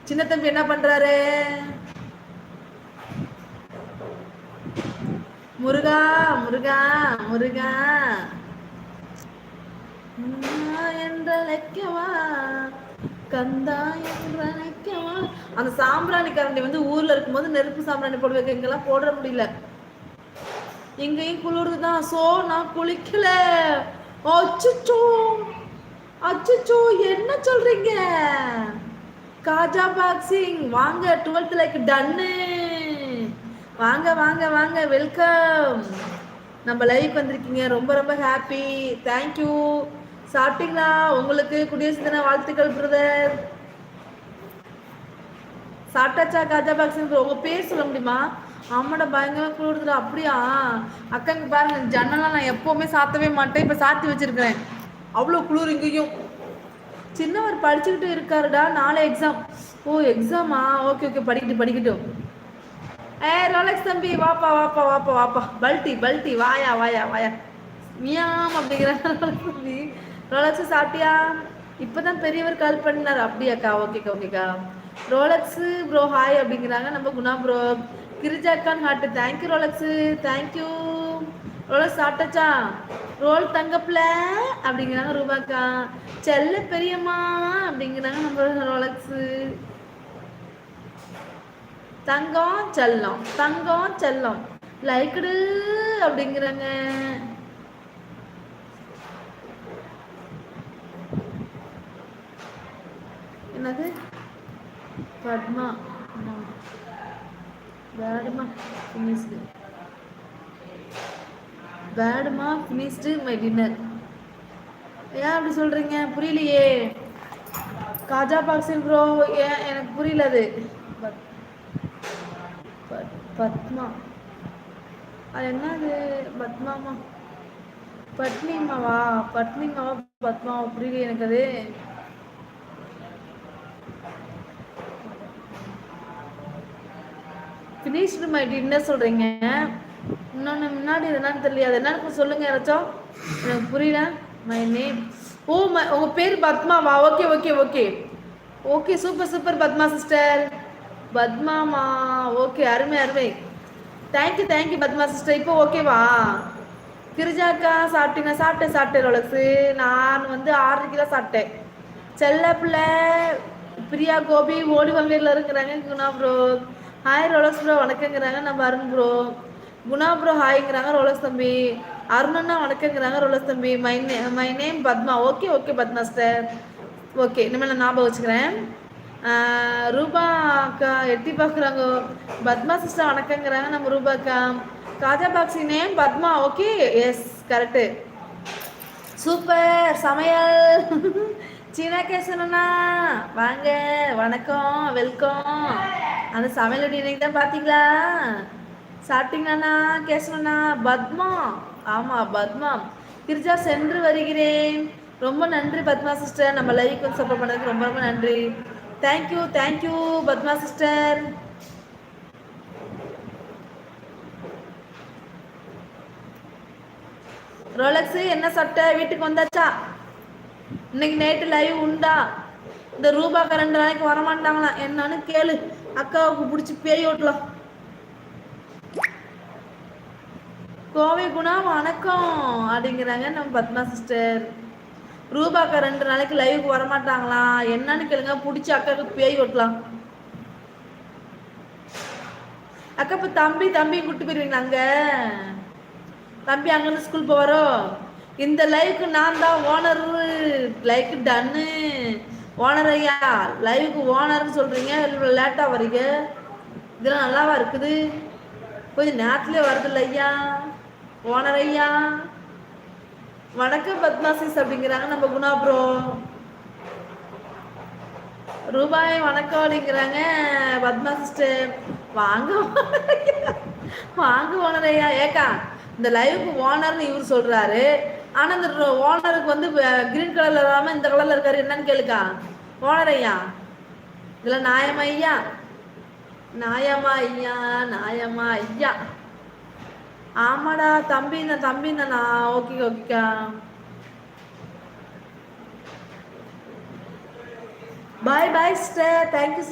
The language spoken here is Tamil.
சின்ன தம்பி என்ன பண்றாரு? முருகா முருகா முருகா என்றழைக்கவா கந்தா என்றழைக்கவா. அந்த சாம்பிராணி கரண்டி வந்து ஊர்ல இருக்கும்போது நெருப்பு சாம்பிராணி போட வைக்க, இங்கெல்லாம் போட முடியல. இங்கேயும் குளிர்தான். சோ நான் குளிக்கல. அச்சோ அச்சோ, என்ன சொல்றீங்க? காஜா பாக்ஸிங் வாங்க, 12th லைக் டன்னு. வாங்க வாங்க வாங்க, வெல்கம். நம்ம லைவ் வந்திருக்கீங்க, ரொம்ப ரொம்ப ஹாப்பி. தேங்க்யூ. சாப்பிட்டீங்களா? உங்களுக்கு குடியரசு தின வாழ்த்துக்கள் பிரதர். சாப்பிட்டாச்சா? காஜா பாக்ஸிங் உங்க பேர் சொல்ல முடியுமா? ஆமாடா, பயங்கர குளிர்துடா. அப்படியா அக்காங்க பாருங்க, ஜன்னலாம் நான் எப்பவுமே சாத்தவே மாட்டேன், இப்ப சாத்தி வச்சிருக்கிறேன். அவ்வளோ குளிர் இங்கேயும். சின்னவர் படிச்சுக்கிட்டு இருக்காருடா, நாளை எக்ஸாம். ஓ எக்ஸாமா? ஓகே ஓகே, படிக்கட்டும். ரோலக்ஸ் தம்பி, வாப்பா வாப்பா வாப்பா வாப்பா. பல்ட்டி பல்ட்டி, வாயா வாயா வாயா. மியாம் அப்படிங்கிறாங்க தம்பி. ரோலக்ஸ் சாப்பிட்டியா? இப்பதான் பெரியவர் கால் பண்ணார். அப்படியாக்கா? ஓகேக்கா ஓகேக்கா. ரோலக்ஸ் ப்ரோ ஹாய் அப்படிங்கிறாங்க நம்ம குணா ப்ரோ. கிரிஜாக்கான் heart. Thank you Rolex, thank you. Rolex சாப்பிட்டாச்சா? ரோல் தங்கப்ல அப்படிங்கிறாங்க ரூபாக்கா. செல்ல பெரியம்மா அப்படிங்கிறாங்க நம்ம ரோலக்ஸ். தங்கம் செல்லம், தங்கம் செல்லம், லைக்குடு அப்படிங்கிறாங்க. என்னது? பத்மா பேடுமா ஃபினிஷ்டு, பேடுமா ஃபினிஷ்டு மை டின்னர். ஏன் அப்படி சொல்றீங்க? புரியலையே. காஜா பாக்ஸில் ப்ரோ, ஏன் எனக்கு புரியல அது. பத்மா அது என்னது? பத்மாமா பட்னிமாவா? பட்னிமாவா பத்மாவா? புரியல எனக்கு அது. ஃபினிஷ்டு மை டின்னர் சொல்றீங்க. இன்னொன்று முன்னாடி என்னன்னு தெரியல, அது என்னன்னு சொல்லுங்க யாராச்சும். எனக்கு புரியல. My name. ஓ உங்க பேர் பத்மாவா? Okay okay okay okay, super super Padma sister. பத்மாமா, ஓகே, அருமை அருமை. Thank you Padma sister. இப்போ ஓகேவா? கிரிஜாக்கா சாப்பிட்டீங்க? சாப்பிட்டேன் ரோலக்ஸு. நான் வந்து 6 கிலோ சாப்பிட்டேன். செல்ல பிள்ளை பிரியா கோபி ஓடி வங்கையில் இருக்கிறாங்க. Guna bro hi. Rolex bro வணக்கங்கிறாங்க நம்ம அருண் ப்ரோ. குணா ப்ரோ ஹாய்ங்கிறாங்க ரோலக்ஸ் தம்பி. அருணண்ணா வணக்கங்கிறாங்க ரோலக்ஸ் தம்பி. My name Padma. Okay okay Padma sister. Okay, இனிமேல் நான் ஞாபகம் வச்சுக்கிறேன். ரூபா அக்கா எட்டி பார்க்குறாங்க. பத்மா சிஸ்டர் வணக்கங்கிறாங்க நம்ம ரூபா அக்கா. காஜா பாக்ஸி name Padma. Okay, yes correct. Super சமையல். சீனா கேசனா வாங்க, வணக்கம், வெல்கம். அந்த சமையலுடைய இன்னைக்கு தான் பார்த்தீங்களா? சாப்பிட்டீங்களாண்ணா கேசனா? பத்மா, ஆமாம் பத்மா. கிரிஜா சென்று வருகிறேன். ரொம்ப நன்றி பத்மா சிஸ்டர், நம்ம லைவ் வந்து சப்போர்ட் பண்ணதுக்கு ரொம்ப ரொம்ப நன்றி. Thank you Padma sister. ரோலக்ஸ் என்ன சாப்பிட்ட? வீட்டுக்கு வந்தாச்சா? இன்னைக்கு நைட்டு லைவ் உண்டா? இந்த ரூபாக்கு 2 நாளைக்கு வரமாட்டாங்களாம், என்னன்னு கேளு. அக்காவுக்கு பிடிச்சி பேய் ஓட்டலாம். கோவை குணா வணக்கம் அப்படிங்கிறாங்க நம்ம பத்மா சிஸ்டர். ரூபாக்கா 2 நாளைக்கு லைவுக்கு வரமாட்டாங்களா, என்னன்னு கேளுங்க, பிடிச்சி அக்காவுக்கு பேய் ஓட்டலாம். அக்கா இப்போ தம்பி கூட்டு போயிருவீங்களா? அங்க தம்பி அங்கிருந்து ஸ்கூல் போவாரோ? இந்த லைவுக்கு நான் தான் ஓனர். லைக் டன்னு. ஓனர் ஐயா, லைவுக்கு ஓனர்னு சொல்றீங்க, லேட்டா வரீங்க. இதெல்லாம் நல்லாவா இருக்குது? கொஞ்சம் நேரத்துலேயே வருது இல்லை ஐயா ஓனர் ஐயா. வணக்கம் பத்மாசிஸ் அப்படிங்கிறாங்க நம்ம குணா ப்ரோ. ரூபாய் வணக்கம் அப்படிங்கிறாங்க பத்மா சிஸ்டர். வாங்க வாங்க ஓனர் ஐயா. ஏக்கா, இந்த லைவுக்கு ஓனர்னு இவர் சொல்றாரு, ஆனா இந்த ஓனருக்கு வந்து கிரீன் கலர்ல இல்லாம இந்த கலர்ல இருக்காரு, என்னன்னு கேளுக்கா ஓனர் ஐயா. இதெல்லாம் நியாயமா ஐயா? நியாயமா ஐயா? நியாயமா ஐயா? ஆமாடா தம்பி தானா? ஓகே ஓகேக்கா. பாய் பாய் சிஸ்டர், தேங்க்யூ.